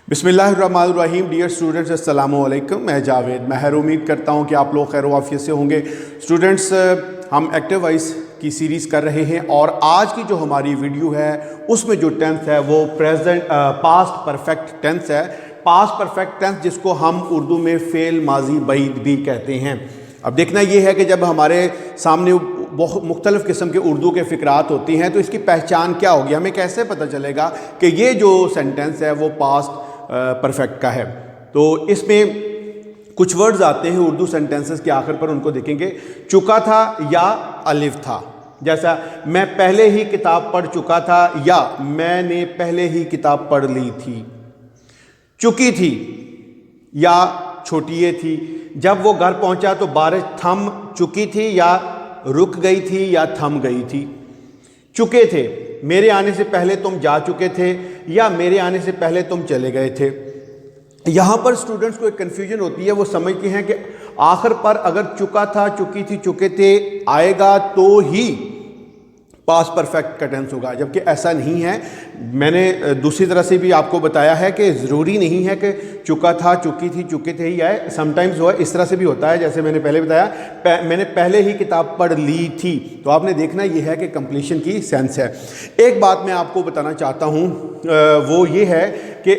बिस्मिल्लाहिर्रहमानिर्रहीम। Dear students, अस्सलामु अलैकुम। मैं जावेद महर उम्मीद करता हूँ कि आप लोग खैर वाफियत से होंगे। स्टूडेंट्स, हम एक्टिव वॉइस की सीरीज़ कर रहे हैं और आज की जो हमारी वीडियो है उसमें जो टेंस है वो पास्ट परफेक्ट टेंस है। पास्ट परफेक्ट टेंस जिसको हम उर्दू में फ़ेल माजी बईद भी कहते हैं। अब देखना ये है कि जब हमारे सामने बहुत मुख्तलिफ़ किस्म के उर्दू के फ़िक्रात होती हैं तो इसकी पहचान क्या होगी, हमें कैसे पता चलेगा कि ये जो सेंटेंस है वो पास्ट परफेक्ट का है। तो इसमें कुछ वर्ड्स आते हैं उर्दू सेंटेंसेस के आखिर पर, उनको देखेंगे। चुका था या अलिफ था, जैसा मैं पहले ही किताब पढ़ चुका था या मैंने पहले ही किताब पढ़ ली थी। चुकी थी या छोटी थी, जब वो घर पहुंचा तो बारिश थम चुकी थी या रुक गई थी या थम गई थी। चुके थे, मेरे आने से पहले तुम जा चुके थे या मेरे आने से पहले तुम चले गए थे। यहाँ पर स्टूडेंट्स को एक कन्फ्यूजन होती है, वो समझते हैं कि आखिर पर अगर चुका था, चुकी थी, चुके थे आएगा तो ही पास्ट परफेक्ट का टेंस होगा, जबकि ऐसा नहीं है। मैंने दूसरी तरह से भी आपको बताया है कि ज़रूरी नहीं है कि चुका था, चुकी थी, चुके थे ही आए। समटाइम्स वो इस तरह से भी होता है, जैसे मैंने पहले बताया मैंने पहले ही किताब पढ़ ली थी। तो आपने देखना ये है कि कंप्लीशन की सेंस है। एक बात मैं आपको बताना चाहता हूँ, वो ये है कि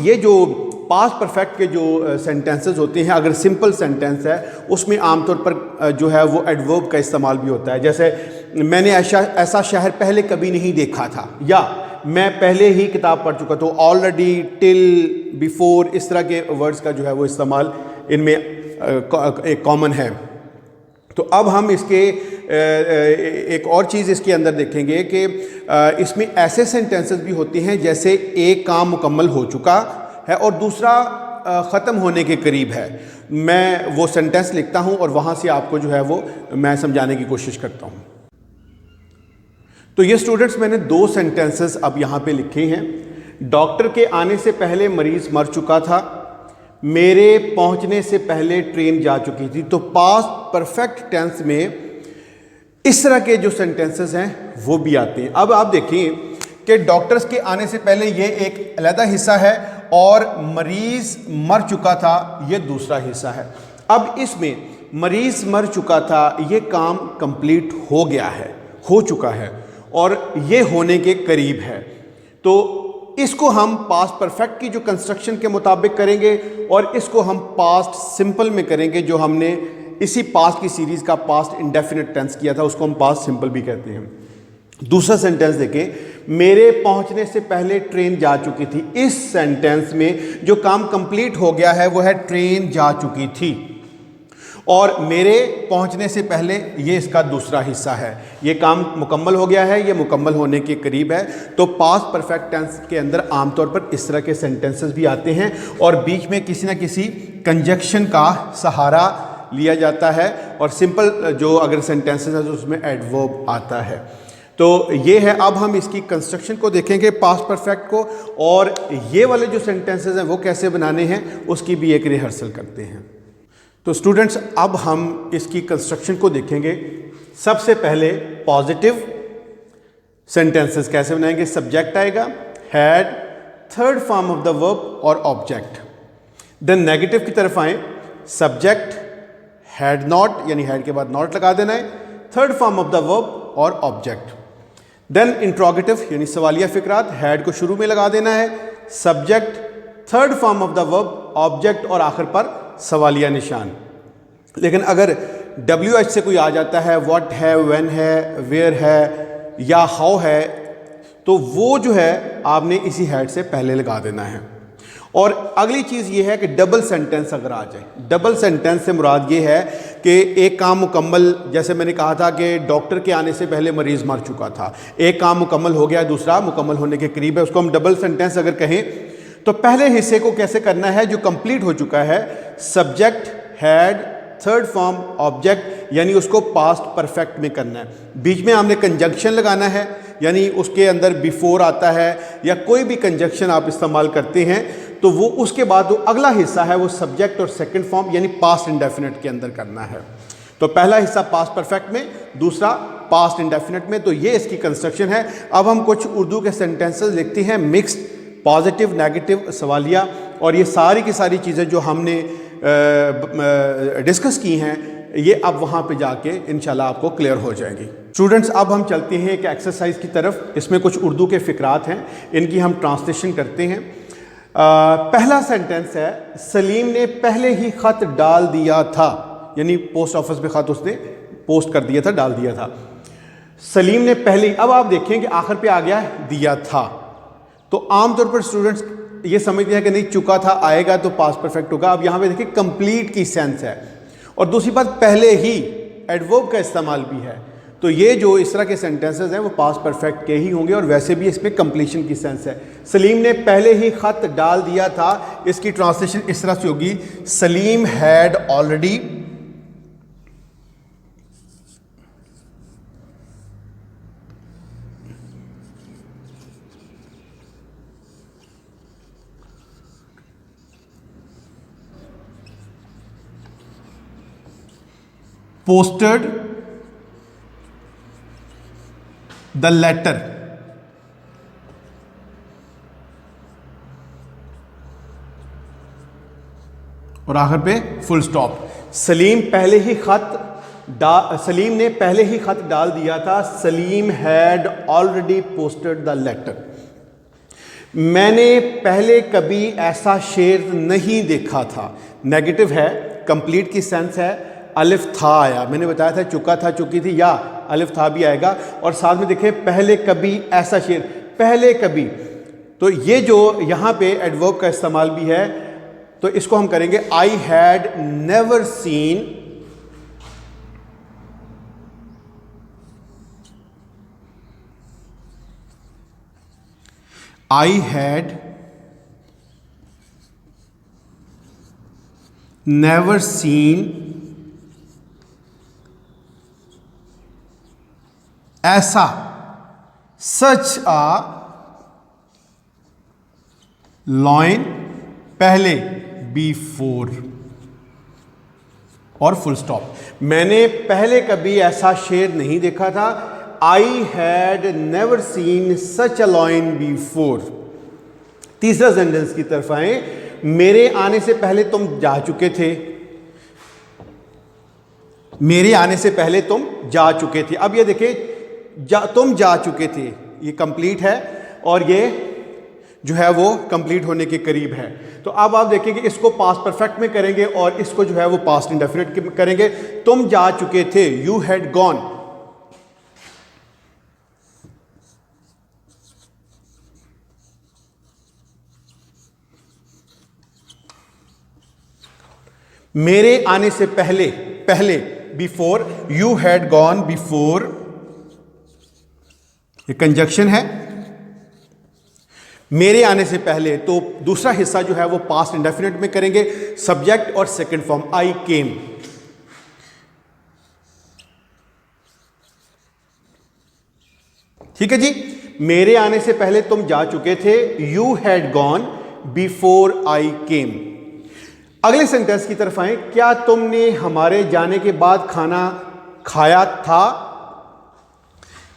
ये जो पास्ट परफेक्ट के जो सेंटेंसेस होते हैं, अगर सिंपल सेंटेंस है उसमें आमतौर पर जो है वो एडवर्ब का इस्तेमाल भी होता है। जैसे मैंने ऐसा शहर पहले कभी नहीं देखा था या मैं पहले ही किताब पढ़ चुका, तो ऑलरेडी, टिल, बिफोर, इस तरह के वर्ड्स का जो है वो इस्तेमाल इनमें एक कॉमन है। तो अब हम इसके एक और चीज़ इसके अंदर देखेंगे कि इसमें ऐसे सेंटेंसेस भी होते हैं जैसे एक काम मुकम्मल हो चुका है और दूसरा ख़त्म होने के करीब है। मैं वो सेंटेंस लिखता हूँ और वहाँ से आपको जो है वो मैं समझाने की कोशिश करता हूँ। तो ये स्टूडेंट्स, मैंने दो सेंटेंसेस अब यहाँ पे लिखे हैं। डॉक्टर के आने से पहले मरीज़ मर चुका था, मेरे पहुँचने से पहले ट्रेन जा चुकी थी। तो पास्ट परफेक्ट टेंस में इस तरह के जो सेंटेंसेस हैं वो भी आते हैं। अब आप देखिए कि डॉक्टर्स के आने से पहले ये एक अलग हिस्सा है और मरीज़ मर चुका था ये दूसरा हिस्सा है। अब इसमें मरीज़ मर चुका था, ये काम कंप्लीट हो गया है, हो चुका है और ये होने के करीब है। तो इसको हम पास्ट परफेक्ट की जो कंस्ट्रक्शन के मुताबिक करेंगे और इसको हम पास्ट सिंपल में करेंगे, जो हमने इसी पास्ट की सीरीज़ का पास्ट इंडेफिनिट टेंस किया था, उसको हम पास्ट सिंपल भी कहते हैं। दूसरा सेंटेंस देखें, मेरे पहुंचने से पहले ट्रेन जा चुकी थी। इस सेंटेंस में जो काम कंप्लीट हो गया है वो है ट्रेन जा चुकी थी, और मेरे पहुंचने से पहले ये इसका दूसरा हिस्सा है। ये काम मुकम्मल हो गया है, ये मुकम्मल होने के करीब है। तो पास्ट परफेक्ट टेंस के अंदर आमतौर पर इस तरह के सेंटेंसेस भी आते हैं और बीच में किसी न किसी कंजक्शन का सहारा लिया जाता है और सिंपल जो अगर सेंटेंसेस है तो उसमें एडवर्ब आता है। तो ये है। अब हम इसकी कंस्ट्रक्शन को देखेंगे पास्ट परफेक्ट को, और ये वाले जो सेंटेंसेस हैं वो कैसे बनाने हैं उसकी भी एक रिहर्सल करते हैं। तो स्टूडेंट्स, अब हम इसकी कंस्ट्रक्शन को देखेंगे। सबसे पहले पॉजिटिव सेंटेंसेस कैसे बनाएंगे। सब्जेक्ट आएगा, had, third form of the verb और ऑब्जेक्ट। देन नेगेटिव की तरफ आए, सब्जेक्ट, हैड नॉट, यानी हैड के बाद नॉट लगा देना है, third form of the verb और ऑब्जेक्ट। देन इंट्रोगेटिव यानी सवालिया फिक्रात, हैड को शुरू में लगा देना है, subject, third form of the verb, object और आखिर पर सवालिया निशान। लेकिन अगर WH से कोई आ जाता है, व्हाट है, व्हेन है, वेयर है या हाउ है, तो वो जो है आपने इसी हैड से पहले लगा देना है। और अगली चीज़ ये है कि डबल सेंटेंस अगर आ जाए, डबल सेंटेंस से मुराद ये है कि एक काम मुकम्मल, जैसे मैंने कहा था कि डॉक्टर के आने से पहले मरीज़ मर चुका था, एक काम मुकम्मल हो गया, दूसरा मुकम्मल होने के करीब है, उसको हम डबल सेंटेंस अगर कहें तो पहले हिस्से को कैसे करना है जो कंप्लीट हो चुका है, subject, had, third form, object, यानी उसको पास्ट परफेक्ट में करना है। बीच में हमने कंजंक्शन लगाना है, यानी उसके अंदर बिफोर आता है या कोई भी कंजंक्शन आप इस्तेमाल करते हैं तो वो उसके बाद जो अगला हिस्सा है वो सब्जेक्ट और सेकंड फॉर्म यानी पास्ट इंडेफिनिट के अंदर करना है। तो पहला हिस्सा पास्ट परफेक्ट में, दूसरा पास्ट इंडेफिनिट में। तो ये इसकी कंस्ट्रक्शन है। अब हम कुछ उर्दू के सेंटेंसेस लिखते हैं मिक्स्ड पॉजिटिव नेगेटिव सवालिया और ये सारी की सारी चीज़ें जो हमने डिस्कस की हैं ये अब वहाँ पे जाके इंशाल्लाह आपको क्लियर हो जाएंगी। स्टूडेंट्स अब हम चलते हैं एक एक्सरसाइज की तरफ। इसमें कुछ उर्दू के फ़िक्रात हैं, इनकी हम ट्रांसलेशन करते हैं। पहला सेंटेंस है, सलीम ने पहले ही ख़त डाल दिया था, यानी पोस्ट ऑफिस में ख़त उसने पोस्ट कर दिया था, डाल दिया था। सलीम ने पहले ही, अब आप देखें कि आखिर पे आ गया दिया था, तो आमतौर पर स्टूडेंट्स ये समझते हैं कि नहीं चुका था आएगा तो पास्ट परफेक्ट होगा। अब यहाँ पे देखिए कंप्लीट की सेंस है और दूसरी बात पहले ही एडवर्ब का इस्तेमाल भी है, तो ये जो इस तरह के सेंटेंसेस हैं वो पास्ट परफेक्ट के ही होंगे और वैसे भी इसमें कंप्लीशन की सेंस है। सलीम ने पहले ही ख़त डाल दिया था, इसकी ट्रांसलेशन इस तरह से होगी, Salim had already posted the letter। और आखिर पे फुल स्टॉप। सलीम ने पहले ही खत डाल दिया था, Salim had already posted the letter. मैंने पहले कभी ऐसा शेर नहीं देखा था, नेगेटिव है, कंप्लीट की सेंस है, अलिफ था आया, मैंने बताया था चुका था चुकी थी, या अलिफ था भी आएगा। और साथ में देखिए पहले कभी ऐसा शेर, पहले कभी, तो ये जो यहाँ पे एडवर्ब का इस्तेमाल भी है, तो इसको हम करेंगे I had never seen I had never seen ऐसा such a lion पहले before और फुल स्टॉप। मैंने पहले कभी ऐसा शेर नहीं देखा था, I had never seen such a lion before। तीसरा सेंटेंस की तरफ आए, मेरे आने से पहले तुम जा चुके थे, मेरे आने से पहले तुम जा चुके थे। अब ये देखिए तुम जा चुके थे, ये कंप्लीट है और ये जो है वो कंप्लीट होने के करीब है। तो अब आप देखेंगे इसको पास्ट परफेक्ट में करेंगे और इसको जो है वो पास्ट इंडेफिनिट करेंगे। तुम जा चुके थे, यू हैड गॉन। मेरे आने से पहले, पहले before, you had gone before, ये कंजक्शन है। मेरे आने से पहले, तो दूसरा हिस्सा जो है वो पास्ट इंडेफिनिट में करेंगे, सब्जेक्ट और सेकंड फॉर्म आई केम। ठीक है जी, मेरे आने से पहले तुम जा चुके थे, you had gone before I came. अगले सेंटेंस की तरफ आए, क्या तुमने हमारे जाने के बाद खाना खाया था।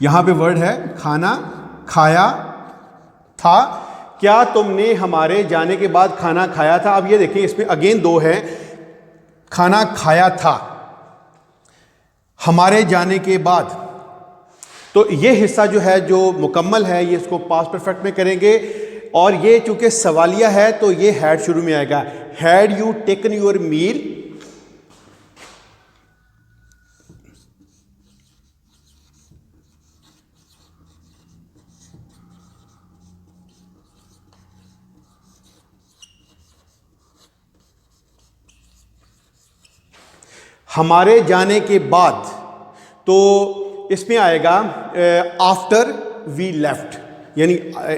यहां पे वर्ड है खाना खाया था, क्या तुमने हमारे जाने के बाद खाना खाया था। अब ये देखिए इसमें अगेन दो है, खाना खाया था, हमारे जाने के बाद, तो ये हिस्सा जो है जो मुकम्मल है ये इसको पास्ट परफेक्ट में करेंगे। और ये चूंकि सवालिया है तो ये हैड शुरू में आएगा, had you taken your meal. हमारे जाने के बाद, तो इसमें आएगा आफ्टर वी लेफ्ट, यानी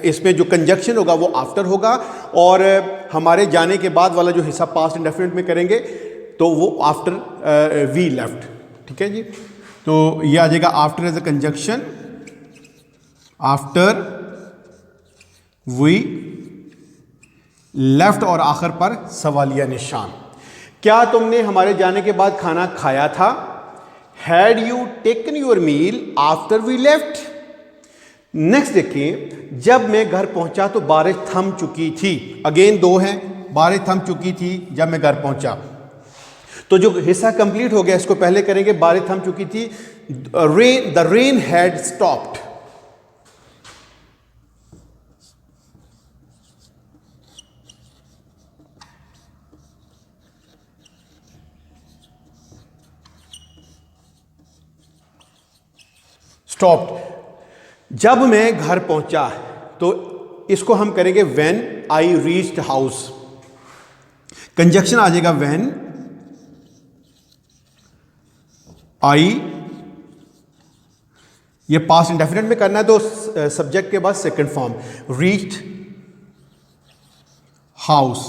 इसमें जो कंजक्शन होगा वो आफ्टर होगा और हमारे जाने के बाद वाला जो हिस्सा पास्ट इंडेफिनिट में करेंगे तो वो आफ्टर वी लेफ्ट। ठीक है जी, तो ये आ जाएगा after as a conjunction, after we left और आखिर पर सवालिया निशान। क्या तुमने हमारे जाने के बाद खाना खाया था, had you taken your meal after we left. Next देखिए, जब मैं घर पहुंचा तो बारिश थम चुकी थी। अगेन दो हैं, बारिश थम चुकी थी जब मैं घर पहुंचा। तो जो हिस्सा कंप्लीट हो गया इसको पहले करेंगे। बारिश थम चुकी थी, the rain had stopped. Stopped. जब मैं घर पहुंचा तो इसको हम करेंगे when I reached house. Conjunction आ जाएगा व्हेन आई, ये पास्ट इंडेफिनिट में करना है तो सब्जेक्ट के बाद सेकंड फॉर्म, रीच्ड हाउस,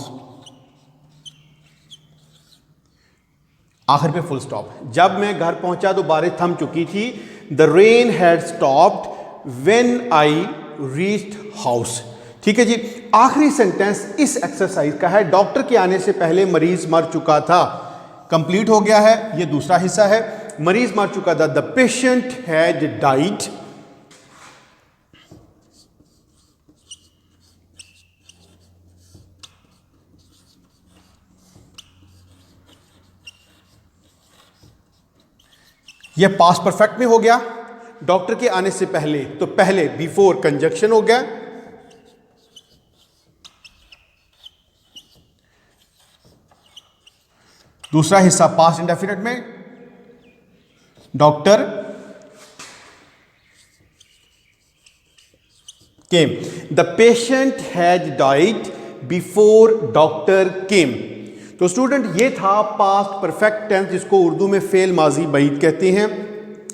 आखिर पे फुल स्टॉप। जब मैं घर पहुंचा तो बारिश थम चुकी थी, the rain had stopped when I reached house. ठीक है जी। आखिरी सेंटेंस इस एक्सरसाइज का है, डॉक्टर के आने से पहले मरीज मर चुका था। कंप्लीट हो गया है, ये दूसरा हिस्सा है। मरीज मर चुका था, द पेशेंट हैड डाइड। ये पास्ट परफेक्ट में हो गया। डॉक्टर के आने से पहले, तो पहले बिफोर कंजक्शन हो गया। दूसरा हिस्सा पास्ट इंडेफिनिट में, doctor came, the patient had died before doctor केम। तो स्टूडेंट ये था पास्ट परफेक्ट टेंस, जिसको उर्दू में फेल माजी बईद कहते हैं।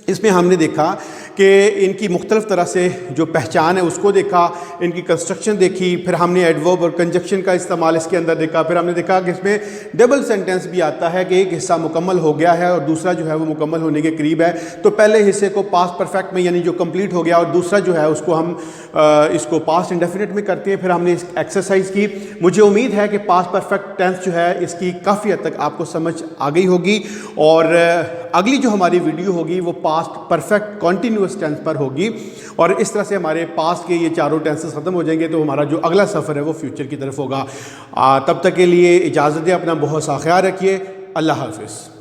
इसमें हमने देखा कि इनकी मुख्तलिफ तरह से जो पहचान है उसको देखा, इनकी कंस्ट्रक्शन देखी, फिर हमने एडवर्ब और कंजक्शन का इस्तेमाल इसके अंदर देखा, फिर हमने देखा कि इसमें डबल सेंटेंस भी आता है कि एक हिस्सा मुकम्मल हो गया है और दूसरा जो है वो मुकम्मल होने के करीब है। तो पहले हिस्से को पास्ट परफेक्ट में यानी जो कंप्लीट हो गया, और दूसरा जो है उसको हम इसको पास्ट इंडेफिनिट में करते हैं। फिर हमने इस एक्सरसाइज की। मुझे उम्मीद है कि पास्ट परफेक्ट टेंस जो है इसकी काफ़ी हद तक आपको समझ आ गई होगी, और अगली जो हमारी वीडियो होगी वो पास्ट परफेक्ट कॉन्टीन्यूअस टेंस पर होगी, और इस तरह से हमारे पास्ट के ये चारों टेंसेस ख़त्म हो जाएंगे। तो हमारा जो अगला सफ़र है वो फ्यूचर की तरफ होगा। तब तक के लिए इजाज़त दें, अपना बहुत सा ख्याल रखिए। अल्लाह हाफ़िज़।